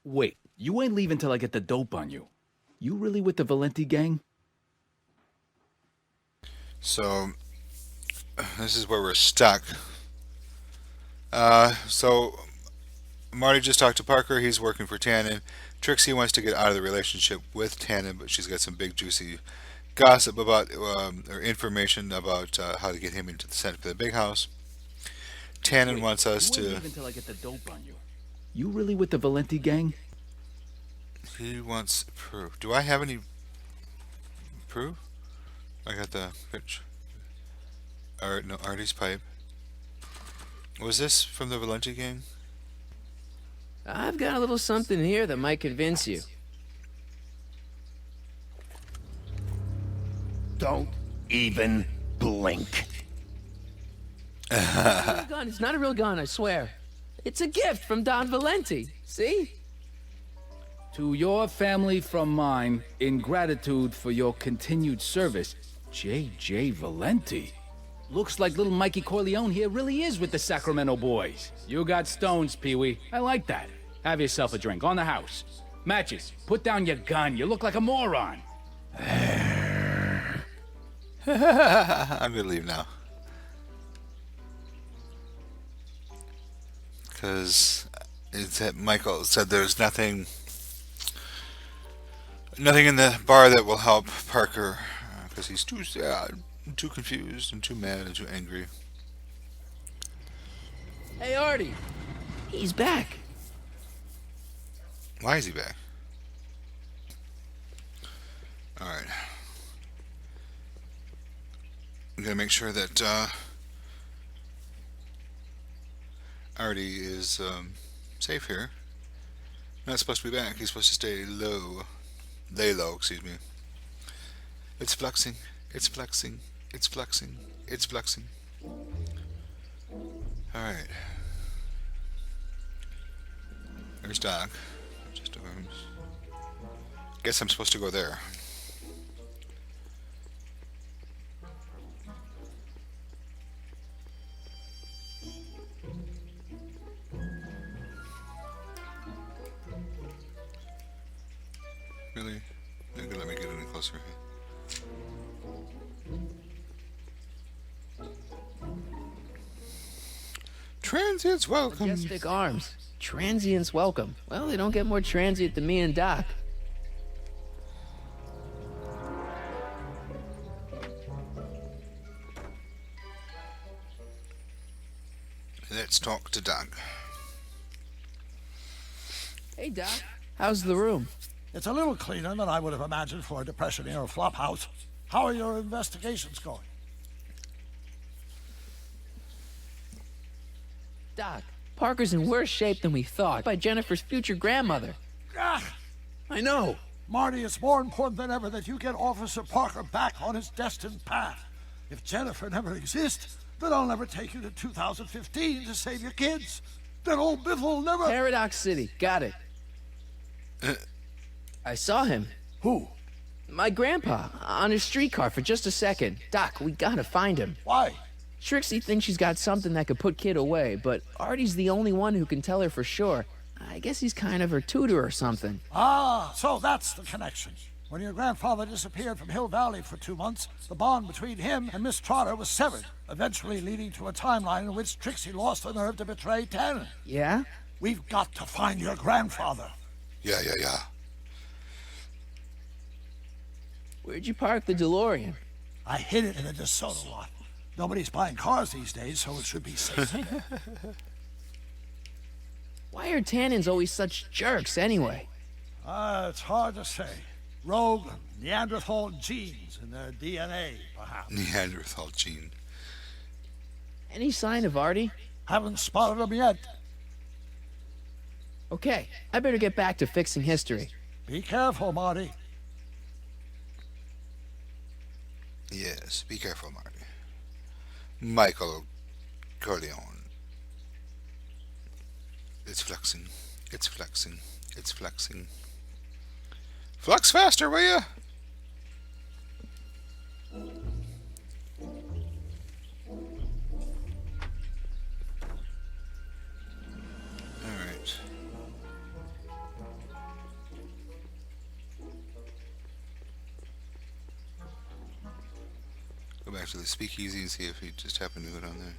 Wait, you ain't leaving till I get the dope on you. You really with the Valenti gang? So this is where we're stuck. So Marty just talked to Parker. He's working for Tannen. Trixie wants to get out of the relationship with Tannen, but she's got some big juicy gossip about or information about how to get him into the Senate for the big house. Tannen Wait, wants us you ain't to. leaving till I get the dope on you. You really with the Valenti gang? He wants proof. Do I have any proof? I got the pitch. Art, no, Artie's pipe. Was this from the Valenti gang? I've got a little something here that might convince you. Don't even blink. It's a real gun. It's not a real gun, I swear. It's a gift from Don Valenti. See? To your family from mine, in gratitude for your continued service, J.J. Valenti. Looks like little Mikey Corleone here really is with the Sacramento boys. You got stones, Pee-wee. I like that. Have yourself a drink on the house. Matches, put down your gun. You look like a moron. I'm gonna leave now. Because Michael said there's nothing in the bar that will help Parker because he's too sad, and too confused, and too mad, and too angry. Hey, Artie. He's back. Why is he back? All right. I'm gonna make sure that Artie is safe here. Not supposed to be back. He's supposed to stay low. Lay low, excuse me. It's flexing. It's flexing. It's flexing. It's flexing. Alright. There's Doc. Just arms. Guess I'm supposed to go there. Really? They're gonna let me get any closer here. Transients welcome. Majestic arms. Transients welcome. Well, they don't get more transient than me and Doc. Let's talk to Doc. Hey, Doc. How's the room? It's a little cleaner than I would have imagined for a Depression-era flop house. How are your investigations going? Doc, Parker's in worse shape than we thought by Jennifer's future grandmother. Ah, I know. Marty, it's more important than ever that you get Officer Parker back on his destined path. If Jennifer never exists, then I'll never take you to 2015 to save your kids. Then old Biff will never... Paradox City. Got it. I saw him. Who? My grandpa, on his streetcar for just a second. Doc, we gotta find him. Why? Trixie thinks she's got something that could put Kid away, but Artie's the only one who can tell her for sure. I guess he's kind of her tutor or something. Ah, so that's the connection. When your grandfather disappeared from Hill Valley for 2 months, the bond between him and Miss Trotter was severed, eventually leading to a timeline in which Trixie lost the nerve to betray Tannen. Yeah? We've got to find your grandfather. Yeah. Where'd you park the DeLorean? I hid it in a DeSoto lot. Nobody's buying cars these days, so it should be safe. Why are Tannins always such jerks anyway? It's hard to say. Rogue Neanderthal genes in their DNA, perhaps. Neanderthal gene. Any sign of Artie? Haven't spotted them yet. Okay, I better get back to fixing history. Be careful, Marty. Yes, be careful, Marty. Michael Corleone. It's flexing. It's flexing. It's flexing. Flex faster, will ya? Alright. Go back to the speakeasy and see if he just happened to go down there.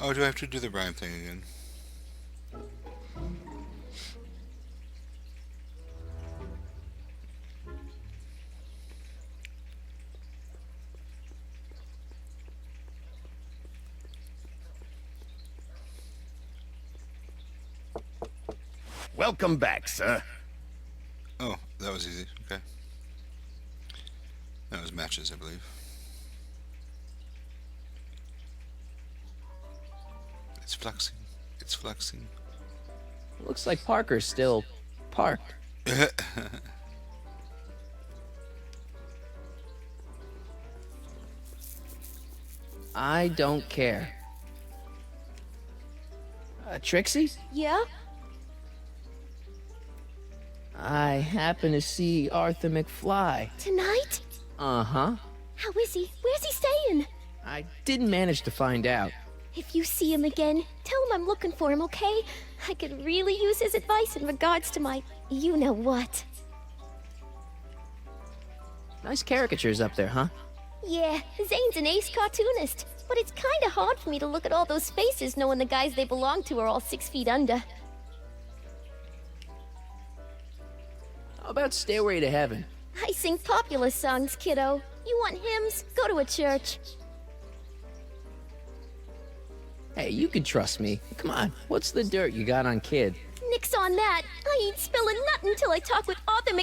Oh, do I have to do the rhyme thing again? Welcome back, sir. Oh, that was easy. Okay. That was matches, I believe. It's flexing. It's flexing. Looks like Parker's still parked. I don't care. Trixie? Yeah? I happen to see Arthur McFly. Tonight? Uh-huh. How is he? Where's he staying? I didn't manage to find out. If you see him again, tell him I'm looking for him, okay? I could really use his advice in regards to my you-know-what. Nice caricatures up there, huh? Yeah, Zane's an ace cartoonist, but it's kinda hard for me to look at all those faces knowing the guys they belong to are all 6 feet under. How about Stairway to Heaven? I sing popular songs, kiddo. You want hymns? Go to a church. Hey, you can trust me. Come on, what's the dirt you got on Kid? Nix on that. I ain't spilling nothing till I talk with Arthur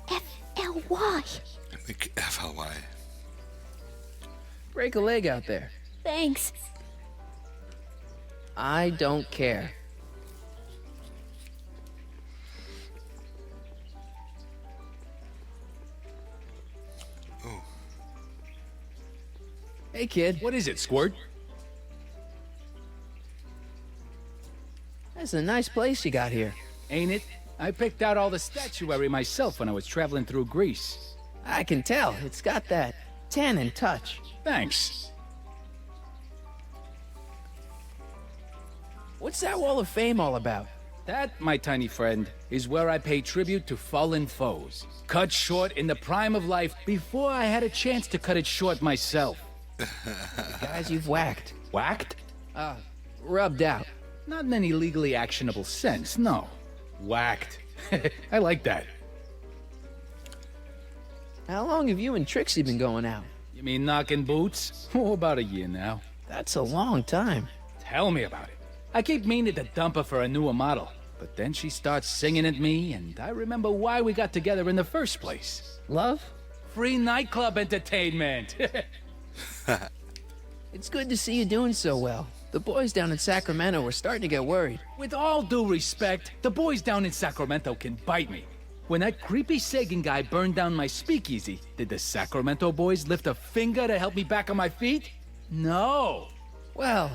F-L-Y. FLY. Break a leg out there. Thanks. I don't care. Oh. Hey, kid. What is it, Squirt? That's a nice place you got here. Ain't it? I picked out all the statuary myself when I was traveling through Greece. I can tell. It's got that tannin touch. Thanks. What's that Wall of Fame all about? That, my tiny friend, is where I pay tribute to fallen foes. Cut short in the prime of life before I had a chance to cut it short myself. The guys you've whacked. Whacked? Rubbed out. Not in any legally actionable sense, no. Whacked. I like that. How long have you and Trixie been going out? You mean knocking boots? Oh, about a year now. That's a long time. Tell me about it. I keep meaning to dump her for a newer model, but then she starts singing at me, and I remember why we got together in the first place. Love? Free nightclub entertainment. It's good to see you doing so well. The boys down in Sacramento were starting to get worried. With all due respect, the boys down in Sacramento can bite me. When that creepy Sagan guy burned down my speakeasy, did the Sacramento boys lift a finger to help me back on my feet? No. Well,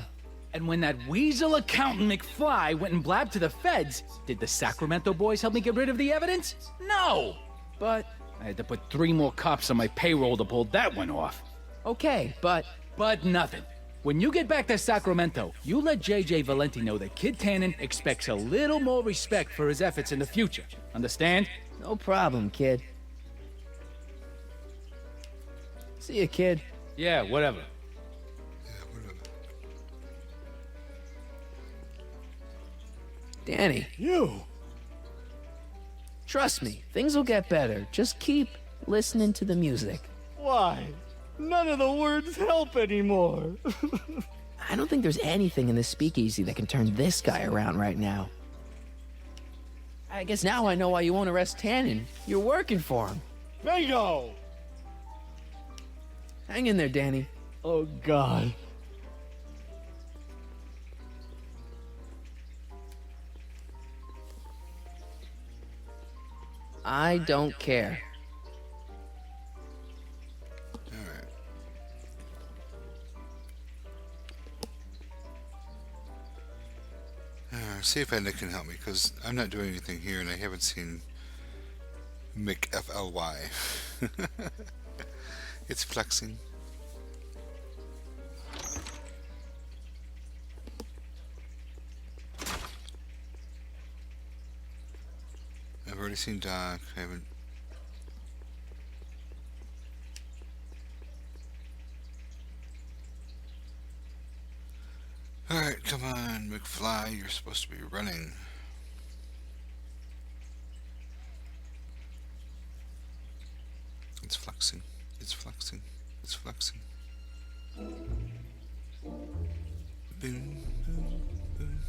And when that weasel accountant McFly went and blabbed to the feds, did the Sacramento boys help me get rid of the evidence? No. But I had to put 3 more cops on my payroll to pull that one off. okay, but But nothing. When you get back to Sacramento, you let J.J. Valenti know that Kid Tannen expects a little more respect for his efforts in the future. Understand? no problem, kid. See ya, kid. Yeah, whatever. Danny, You! trust me, things will get better. Just keep listening to the music. Why? None of the words help anymore. I don't think there's anything in this speakeasy that can turn this guy around right now. I guess now I know why you won't arrest Tannen. You're working for him. Bingo! Hang in there, Danny. Oh, God. I don't care. Alright. See if Edna can help me, because I'm not doing anything here and I haven't seen McFLY. It's flexing. already seen Doc. I haven't. Alright, come on, McFly. You're supposed to be running. It's flexing. It's flexing. It's flexing. Boom, boom, boom, boom.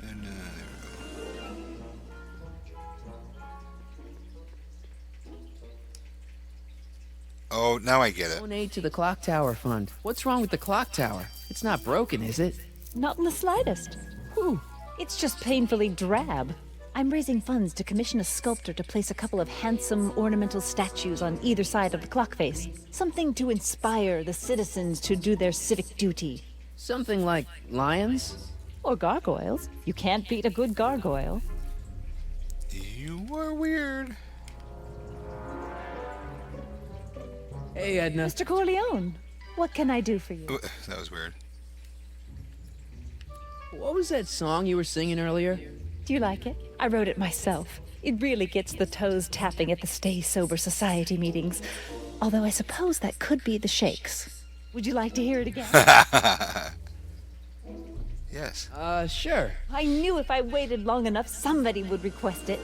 And there we go. Oh, now I get it. Donate to the clock tower fund. What's wrong with the clock tower? It's not broken, is it? Not in the slightest. Whew. It's just painfully drab. I'm raising funds to commission a sculptor to place a couple of handsome ornamental statues on either side of the clock face. Something to inspire the citizens to do their civic duty. Something like lions? Or gargoyles. You can't beat a good gargoyle. You are weird. Hey, Edna. Mr. Corleone, what can I do for you? Ooh, that was weird. What was that song you were singing earlier? Do you like it? I wrote it myself. It really gets the toes tapping at the Stay Sober Society meetings. Although I suppose that could be the Shakes. Would you like to hear it again? Yes. Sure. I knew if I waited long enough, somebody would request it.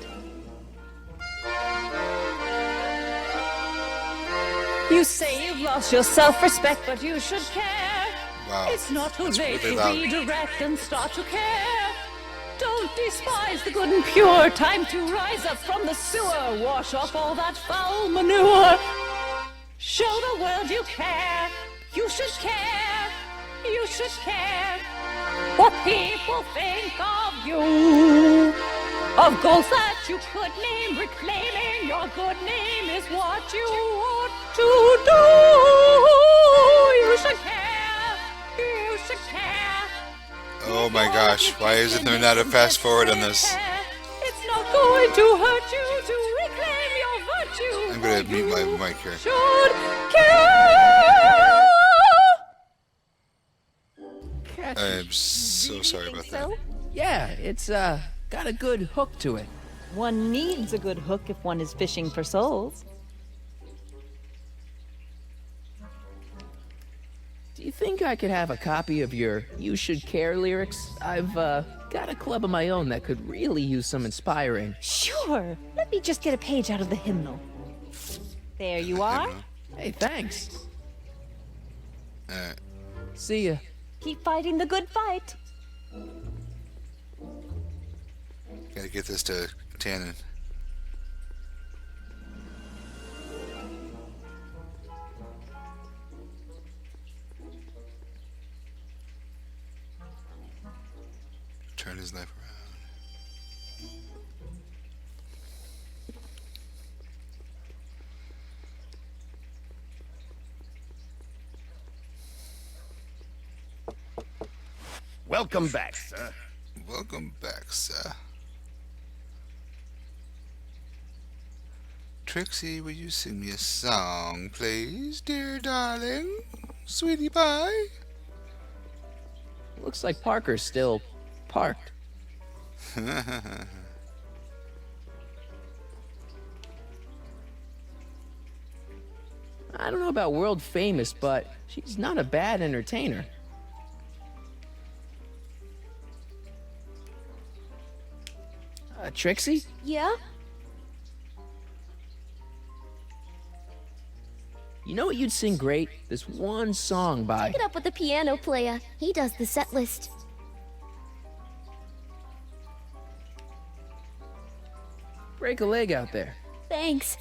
You say you've lost your self-respect, but you should care. Wow. It's not too That's late really to loud. redirect and start to care. Don't despise the good and pure. Time to rise up from the sewer. Wash off all that foul manure. Show the world you care. You should care. You should care. What people think of you. Of goals that you could name. Reclaiming your good name is what you ought to do. You should care. You should care. Oh my gosh, why isn't there not a fast forward on this? It's not going to hurt you to reclaim your virtue. I'm gonna mute my mic here. Should care. I'm so sorry about that. So? Yeah, it's, got a good hook to it. One needs a good hook if one is fishing for souls. Do you think I could have a copy of your You Should Care lyrics? I've, got a club of my own that could really use some inspiring. Sure. Let me just get a page out of the hymnal. There you are. Hey, thanks. Alright. See ya. Keep fighting the good fight. Gotta get this to Tannen. Turn his life around. Welcome back, sir. Welcome back, sir. Trixie, will you sing me a song, please, dear darling? Sweetie pie? Looks like Parker's still parked. I don't know about world famous, but she's not a bad entertainer. Trixie? Yeah? You know what you'd sing great? This one song by... Pick it up with the piano player. He does the set list. Break a leg out there. Thanks.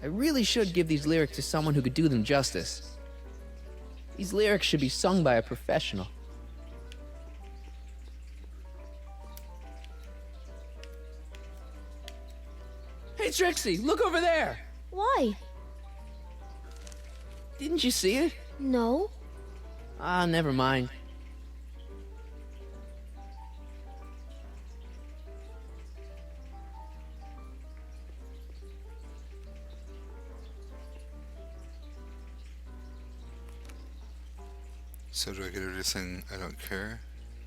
I really should give these lyrics to someone who could do them justice. These lyrics should be sung by a professional. Hey, Trixie, look over there! Why? Didn't you see it? No. Ah, never mind. So do I get everything? I don't care.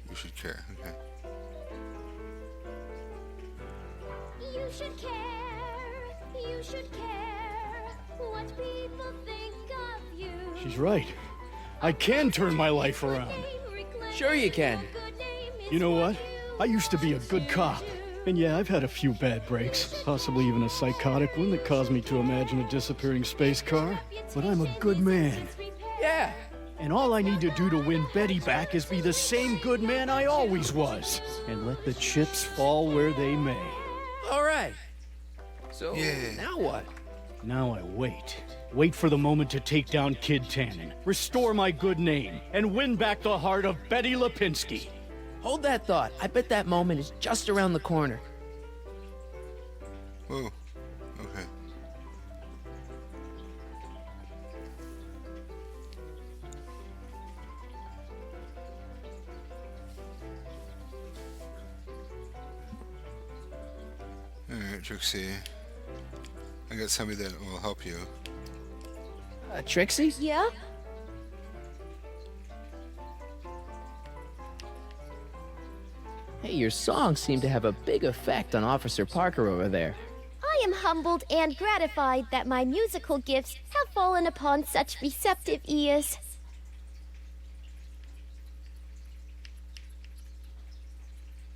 You should care. Okay. You should care. You should care what people think of you. She's right. I can turn my life around. Sure you can. You know what? I used to be a good cop. And yeah, I've had a few bad breaks, possibly even a psychotic one that caused me to imagine a disappearing space car. But I'm a good man. Yeah. And all I need to do to win Betty back is be the same good man I always was. And let the chips fall where they may. All right. So, Yeah. now what? Now I wait. Wait for the moment to take down Kid Tannen, restore my good name, and win back the heart of Betty Lipinski. Hold that thought. I bet that moment is just around the corner. Whoa. Okay. Alright, Trixie. I got somebody that will help you. Trixie? Yeah? Hey, your songs seem to have a big effect on Officer Parker over there. I am humbled and gratified that my musical gifts have fallen upon such receptive ears.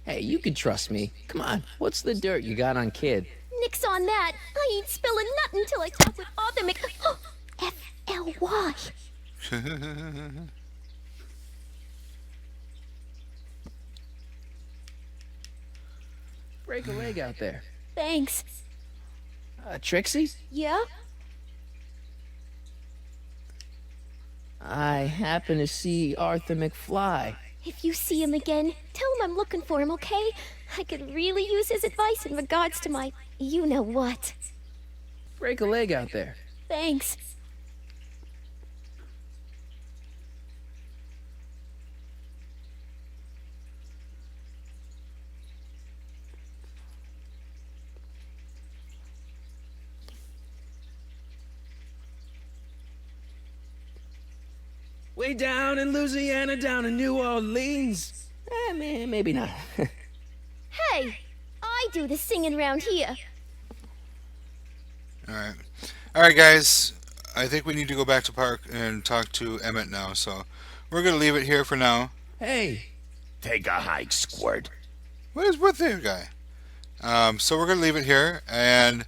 Hey, you can trust me. Come on, what's the dirt you got on Kid? Nix on that. I ain't spilling nothing until I talk with Arthur Mc... F-L-Y. Break a leg out there. Thanks. Trixie? Yeah? I happen to see Arthur McFly. If you see him again, tell him I'm looking for him, okay? I could really use his advice in regards to my you-know-what. Break a leg out there. Thanks. Way down in Louisiana, down in New Orleans. Maybe not. Hey, I do the singing around here. Alright. Alright, guys. I think we need to go back to Park and talk to Emmett now, so we're going to leave it here for now. Hey, Take a hike, Squirt. What is with you, guy? So we're going to leave it here, and